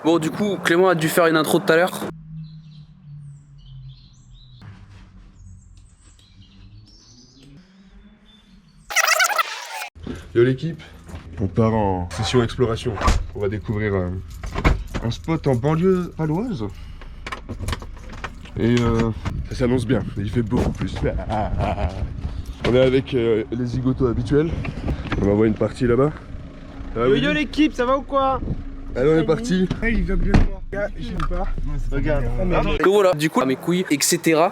Bon, du coup, Clément a dû faire une intro tout à l'heure. Yo l'équipe, on part en session exploration. On va découvrir un spot en banlieue paloise. Et ça s'annonce bien, il fait beaucoup plus. On est avec les zigotos habituels. On va voir une partie là-bas. Yo l'équipe, ça va ou quoi? Allez, on est parti. Il va bien moi. J'aime pas. Regarde. Donc voilà, du coup, mes couilles, etc.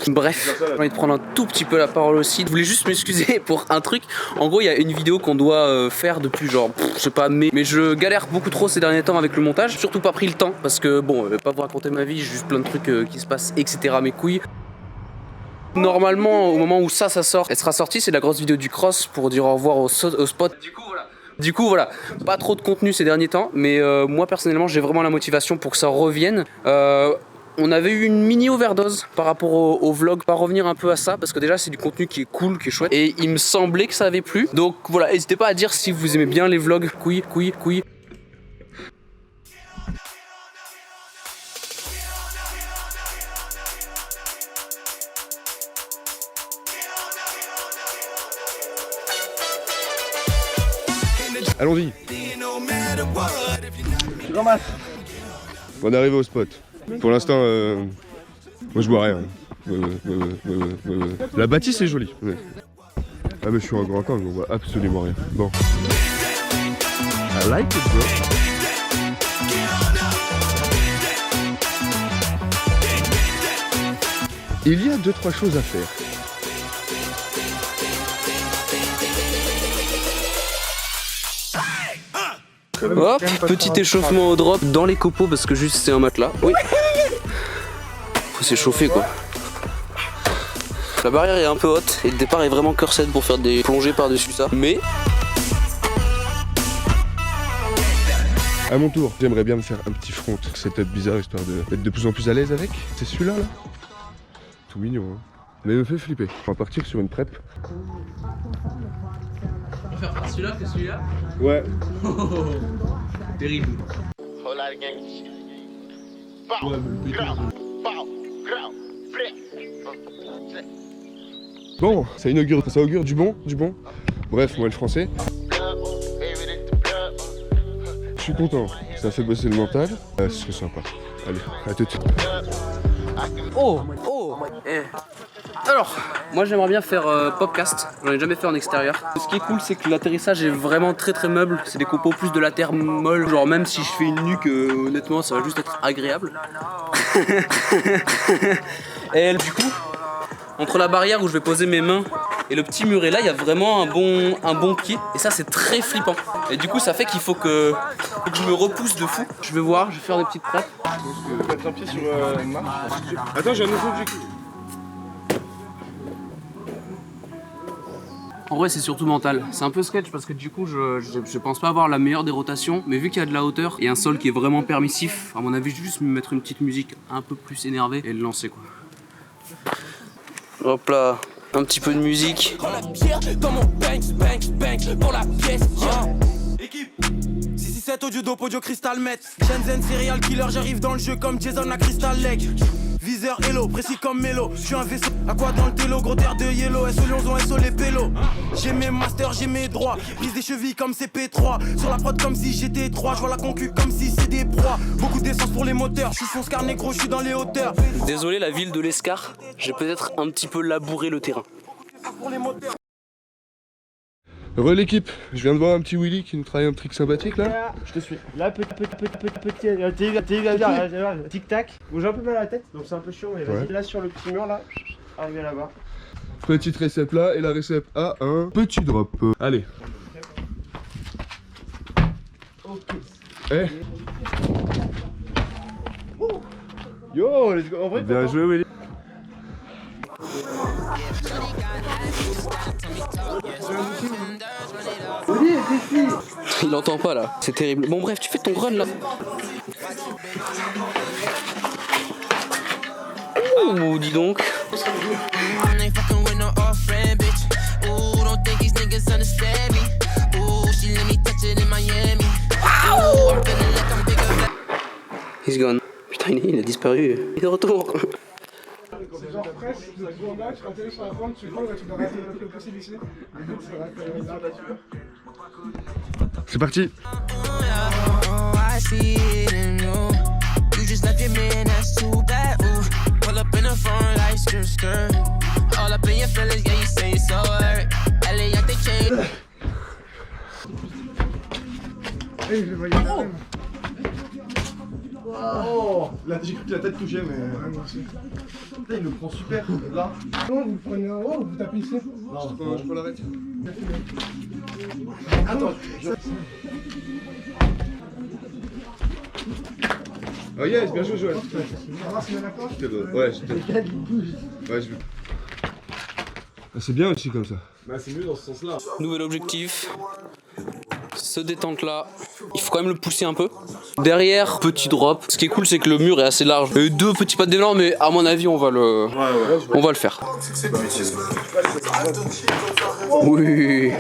Bref, j'ai envie de prendre un tout petit peu la parole aussi. Je voulais juste m'excuser pour un truc. En gros, il y a une vidéo qu'on doit faire depuis genre, je sais pas, mais je galère beaucoup trop ces derniers temps avec le montage. J'ai surtout pas pris le temps parce que bon, je vais pas vous raconter ma vie, j'ai juste plein de trucs qui se passent, etc. Mes couilles. Normalement, au moment où ça sort, elle sera sortie. C'est la grosse vidéo du cross pour dire au revoir au spot. Du coup, voilà, pas trop de contenu ces derniers temps, mais moi personnellement, j'ai vraiment la motivation pour que ça revienne. On avait eu une mini overdose par rapport au vlog, pas revenir un peu à ça parce que déjà c'est du contenu qui est cool, qui est chouette et il me semblait que ça avait plu. Donc voilà, n'hésitez pas à dire si vous aimez bien les vlogs, couilles. Allons-y. Tu ramasses. On est arrivé au spot. Pour l'instant, moi je vois rien. La bâtisse est jolie. Ouais. Ah mais je suis en grand angle, on voit absolument rien. Bon. I like it, bro. Il y a 2-3 choses à faire. Hop, petit échauffement au drop dans les copeaux parce que juste c'est un matelas. Oui. Faut s'échauffer quoi. La barrière est un peu haute et le départ est vraiment corset pour faire des plongées par-dessus ça. Mais À mon tour, j'aimerais bien me faire un petit front setup bizarre histoire d'être de plus en plus à l'aise avec. C'est celui-là là. Tout mignon hein. Mais il me fait flipper. On va partir sur une prep. on va faire celui-là que celui-là. Ouais. Terrible. Bon, ça augure du bon. Bref, moi le français. Je suis content, ça fait bosser le mental. C'est sympa. Allez, à tout de suite. Oh. Alors, moi j'aimerais bien faire podcast, j'en ai jamais fait en extérieur. Ce qui est cool c'est que l'atterrissage est vraiment très meuble, c'est des copeaux plus de la terre molle, genre même si je fais une nuque, honnêtement ça va juste être agréable. Et du coup, entre la barrière où je vais poser mes mains et le petit muret là, il y a vraiment un bon pied et ça c'est très flippant. Et du coup ça fait qu'il faut que je me repousse de fou. Je vais voir, je vais faire des petites prêtes. Tu peux mettre un pied sur une marche. Attends, j'ai un nouveau objectif. En vrai c'est surtout mental, c'est un peu sketch parce que du coup je pense pas avoir la meilleure des rotations, mais vu qu'il y a de la hauteur et un sol qui est vraiment permissif, à mon avis je vais juste me mettre une petite musique un peu plus énervée et le lancer quoi. Hop là, un petit peu de musique. Comme on bang pour la pièce. Équipe 667 audio dope, audio crystal met. Shenzhen serial killer, j'arrive dans le jeu comme Jason à Crystal Lake. Viseur hello, précis comme Mélo. Je suis un vaisseau, à quoi dans le télo, gros terre de yellow. SO Lyonzon, SO les pélos. J'ai mes masters, j'ai mes droits. Brise des chevilles comme CP3. Sur la prod comme si j'étais 3. Je vois la concu comme si c'est des proies. Beaucoup d'essence pour les moteurs. Je suis son scar négro, je suis dans les hauteurs. Désolé la ville de l'Escar, j'ai peut-être un petit peu labouré le terrain. Pour les moteurs. Re l'équipe, je viens de voir un petit Willy qui nous travaille un trick sympathique là. Je te suis. Là, petit, tic-tac. Bouge un peu mal à la tête, donc c'est un peu chiant, mais vas-y. Ouais. Là, sur le petit mur, là, arrivé là-bas. Petite récep là et la récep a un petit drop. Allez. Ok. Eh. Yo, let's go. En vrai, Bien joué Willy. Il entend pas là, c'est terrible. Bon bref, tu fais ton run là. Oh, dis donc. he's gone. Putain, il a disparu. Il est de retour. C'est genre presque, tu joues en match, tu atterris sur la forme, tu cours et tu dois rater le plus possible ici. Le but c'est de rater la nature. C'est parti. I see it in you. You just left your man, that's too bad. Ooh, pull up in a phone like skirt. All up in your feelings, yeah, you say it's so hurt. LA, I think change. Hey, je le voyais là même. Oh, là j'ai cru que la tête touchait, mais moi aussi. Putain, il le prend super. Là. Non, vous prenez en haut, vous tapez ici. Non, je peux l'arrêter. Attends. Oh yes, bien joué Joël. C'était bon. Ouais, c'était. Ouais, je veux. C'est bien aussi comme ça. Bah c'est mieux dans ce sens-là. Nouvel objectif. Ce détente là, il faut quand même le pousser un peu. Derrière, petit drop. Ce qui est cool, c'est que le mur est assez large. Et 2 petits pas d'élan, mais à mon avis, on va le faire. Oui.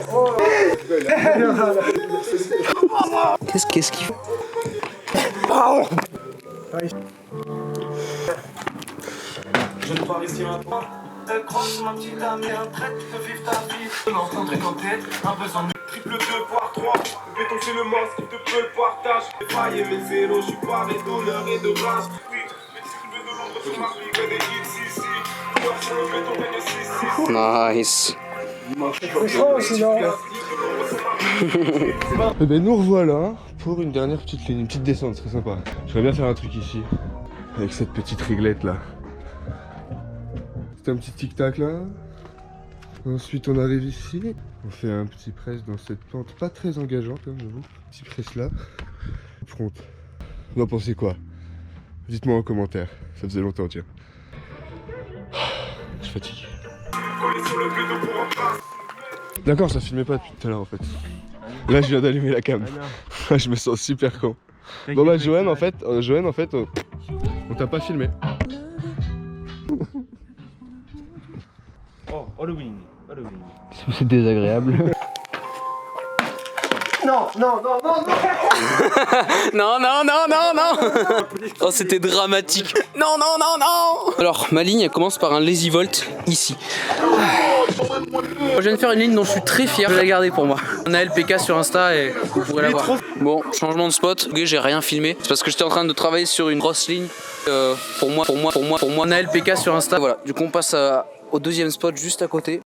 Qu'est-ce qu'il fait? Je ne pars ici maintenant. Croche ma petite amie, un trait, tu peux vivre ta vie. L'entendre côté, un besoin de triple 2 par 3. Le béton c'est le masque qui te peut le partage. J'ai failli aimer le zéro, je suis pas des d'honneur et de race. Oui, mais triple de l'ombre sur ma vie, des X ici. Moi sur le béton, mais des 6-6. Et ben nous revoilà pour une dernière petite ligne, une petite descente, très sympa. J'aimerais bien faire un truc ici, avec cette petite réglette là. C'est un petit tic-tac là. Ensuite on arrive ici. On fait un petit press dans cette pente pas très engageante, hein, j'avoue. Petit press là. Front. Vous en pensez quoi? Dites-moi en commentaire. Ça faisait longtemps, tiens. Je suis fatigué. D'accord, ça filmait pas depuis tout à l'heure en fait. Là je viens d'allumer la cam. Je me sens super con. Bon bah Joanne en fait, on t'a pas filmé. Oh, Halloween. C'est désagréable. Non. Non. Oh, c'était dramatique. Non. Alors, ma ligne, elle commence par un lazy volt ici. Je viens de faire une ligne dont je suis très fier. Je vais la garder pour moi. On a LPK sur Insta et vous pourrez la voir. Bon, changement de spot. Ok, j'ai rien filmé. C'est parce que j'étais en train de travailler sur une grosse ligne. Pour moi. On a LPK sur Insta. Voilà. Du coup, on passe au deuxième spot juste à côté.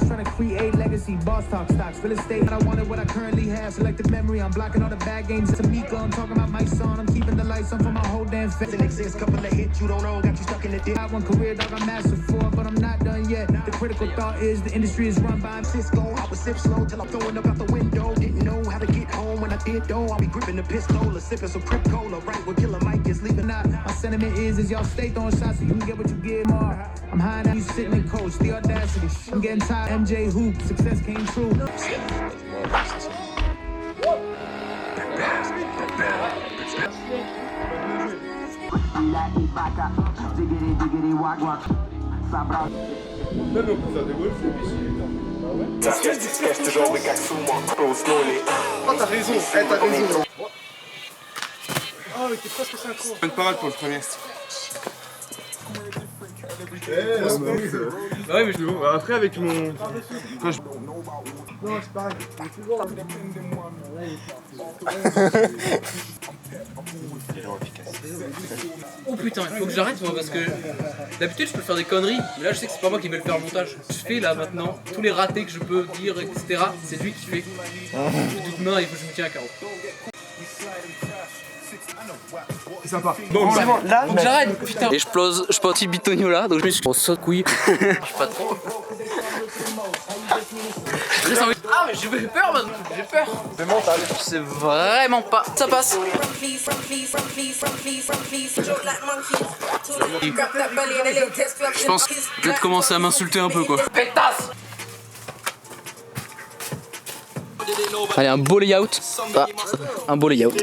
Trying to create legacy, boss talk stocks, real estate. I wanted what I currently have, selective memory. I'm blocking all the bad games. It's Amico, I'm talking about my son. I'm keeping the lights on for my whole damn family. Doesn't exist, couple of hits you don't know, got you stuck in the dip. I got one career, dog, I'm mastered for, but I'm not done yet. The critical thought is the industry is run by Cisco. I was sip slow till I'm throwing up out the window. Didn't know how to get home when I did though. I'll be gripping the pistol or sipping some Crip Cola. Right where Killer Mike is leaving. Not my sentiment is y'all stay throwing shots so you can get what you get more. I'm high now, you sitting in coach, the audacity. I'm getting tired, MJ Hoop. Success came true. Même on peut faire des wolfs ici. Oh, t'as raison. Oh, mais t'es presque synchro. Une parade pour le premier. Bah ouais, mais après avec mon... Quand je... Non, c'est pareil. Oh putain, il faut que j'arrête moi parce que d'habitude je peux faire des conneries, mais là je sais que c'est pas moi qui vais le faire le montage. Je fais là maintenant tous les ratés que je peux dire, etc. C'est lui qui fait. De toute main, il faut que je me tienne à carreau. C'est sympa. Bon, c'est bon, là, faut que j'arrête, putain. Et je pose petit bitonio là, donc je me suis saut de couille. Je suis pas trop. Ah mais j'ai peur maintenant, j'ai peur. C'est mental. C'est vraiment pas. Ça passe. Je pense peut-être commencer à m'insulter un peu quoi. Pétasse. Allez, un beau layout. Ah, un beau layout.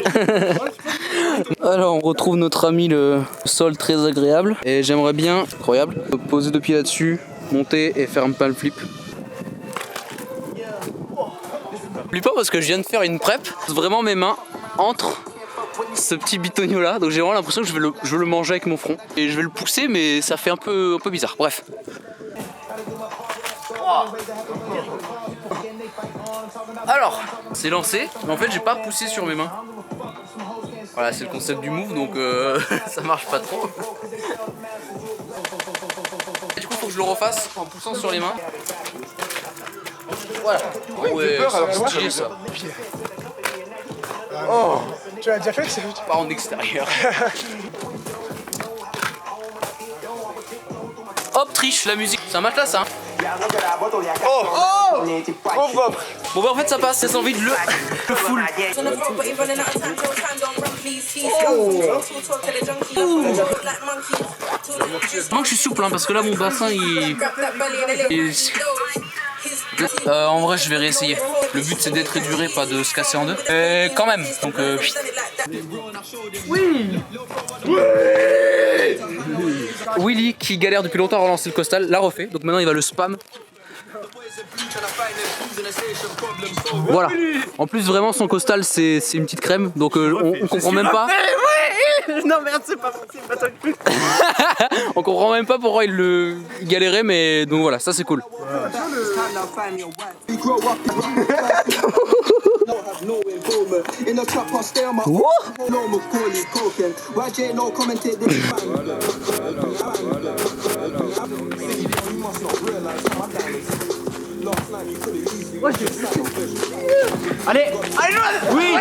Alors on retrouve notre ami le sol très agréable. Et j'aimerais bien, incroyable, poser 2 pieds là-dessus, monter et faire un palm flip. N'oublie pas parce que je viens de faire une prep. Vraiment mes mains entre ce petit bitonio là. Donc j'ai vraiment l'impression que je veux le manger avec mon front. Et je vais le pousser mais ça fait un peu bizarre. Bref. Alors, c'est lancé, mais en fait j'ai pas poussé sur mes mains. Voilà, c'est le concept du move, donc ça marche pas trop. Et du coup, faut que je le refasse en poussant sur les mains. Voilà. Ouais, c'est stylé ça. Oh, tu l'as déjà fait? Pas en extérieur. Hop, triche la musique. C'est un matelas ça. Hein. Oh, trop propre. Bon bah en fait ça passe, c'est envie de le full. Moi je suis souple hein, parce que là mon bassin en vrai je vais réessayer. Le but c'est d'être éduré, pas de se casser en deux. Quand même, donc oui. Willy qui galère depuis longtemps à relancer le costal, l'a refait, donc maintenant il va le spam. Voilà. En plus vraiment son costal c'est une petite crème, donc on comprend même pas. Non merde, c'est pas toi le plus. On comprend même pas pourquoi il galérait, mais donc voilà, ça c'est cool. Allez, oui.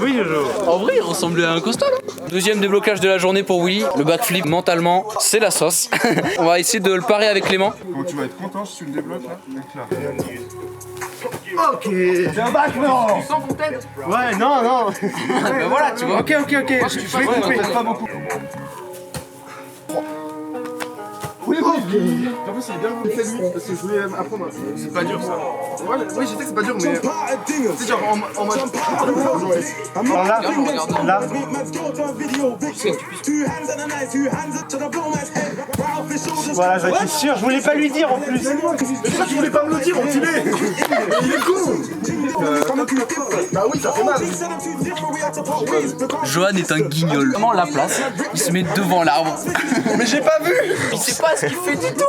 Oui, je joue. En vrai, il ressemblait à un costal. Deuxième déblocage de la journée pour Willy. Le backflip, mentalement, c'est la sauce. On va essayer de le parer avec Clément. Bon, tu vas être content si tu le débloques là. Ok. C'est un bac, non. Tu sens ton tête? Ouais, non. Ben voilà, tu vois. Ok. Je vais couper. Pas beaucoup. Oui. En plus, c'est bien fait lui parce que je voulais apprendre. C'est pas dur ça. Ouais, oui, je sais que c'est pas dur, mais. C'est genre en mode. Là. Voilà, j'en étais sûr, je voulais pas lui dire en plus. Mais pourquoi tu voulais pas me le dire, enculé? Il est con. Bah oui, ça fait mal. Johan est un guignol. Vraiment la place, il se met devant l'arbre. Mais j'ai pas vu. Il sait pas ce qu'il fait du tout.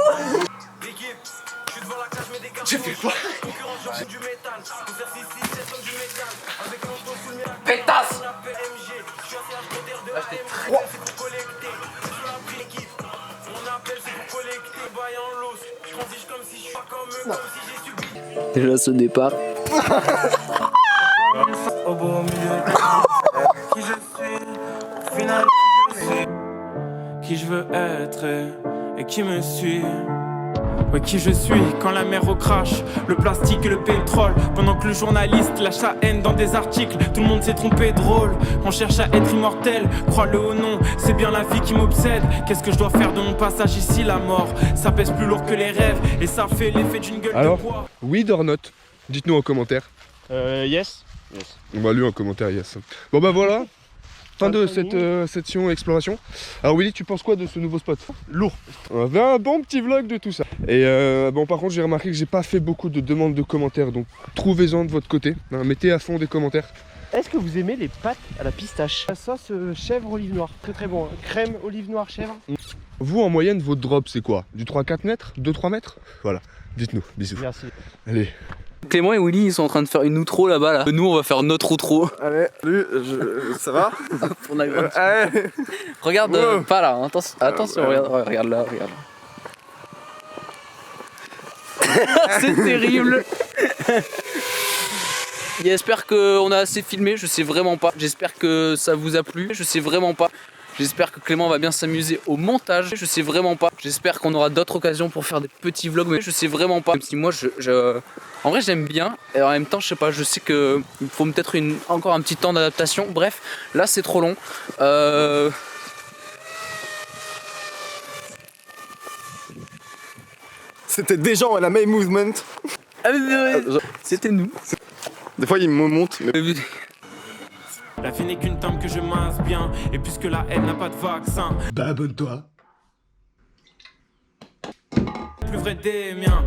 J'ai fait quoi? Pétasse. Déjà ce départ. Au beau milieu qui je suis, au final je sais qui je veux être et qui me suit. Ouais, qui je suis quand la mer recrache le plastique et le pétrole. Pendant que le journaliste lâche sa haine dans des articles, tout le monde s'est trompé drôle. On cherche à être immortel, crois-le ou non, c'est bien la vie qui m'obsède. Qu'est-ce que je dois faire de mon passage ici? La mort, ça pèse plus lourd que les rêves et ça fait l'effet d'une gueule Alors, de bois. oui or not? Dites-nous en commentaire. Yes. On va lui en commentaire, yes. Bon bah voilà, fin de cette section exploration. Alors Willy, tu penses quoi de ce nouveau spot? Lourd. On a fait un bon petit vlog de tout ça. Et bon, par contre j'ai remarqué que j'ai pas fait beaucoup de demandes de commentaires, donc trouvez-en de votre côté, hein, mettez à fond des commentaires. Est-ce que vous aimez les pâtes à la pistache? La sauce chèvre olive noire, très bon. Crème olive noire chèvre. Vous en moyenne votre drop c'est quoi? Du 3-4 mètres? 2-3 mètres? Voilà, dites-nous, bisous. Merci. Allez. Clément et Willy ils sont en train de faire une outro là-bas là. Nous on va faire notre outro. Allez, salut, ça va? On a Allez. regarde pas là, attention, regarde là. C'est terrible. J'espère qu'on a assez filmé, je sais vraiment pas. J'espère que ça vous a plu, je sais vraiment pas. J'espère que Clément va bien s'amuser au montage, je sais vraiment pas. J'espère qu'on aura d'autres occasions pour faire des petits vlogs, mais je sais vraiment pas. Même si moi, en vrai, j'aime bien, et en même temps, je sais pas, je sais qu'il faut peut-être encore un petit temps d'adaptation. Bref, là, c'est trop long. C'était des gens à la même movement. C'était nous. Des fois, ils me montent. Mais... La vie n'est qu'une tome que je masse bien. Et puisque la haine n'a pas de vaccin, Bah abonne-toi. plus vrai des miens.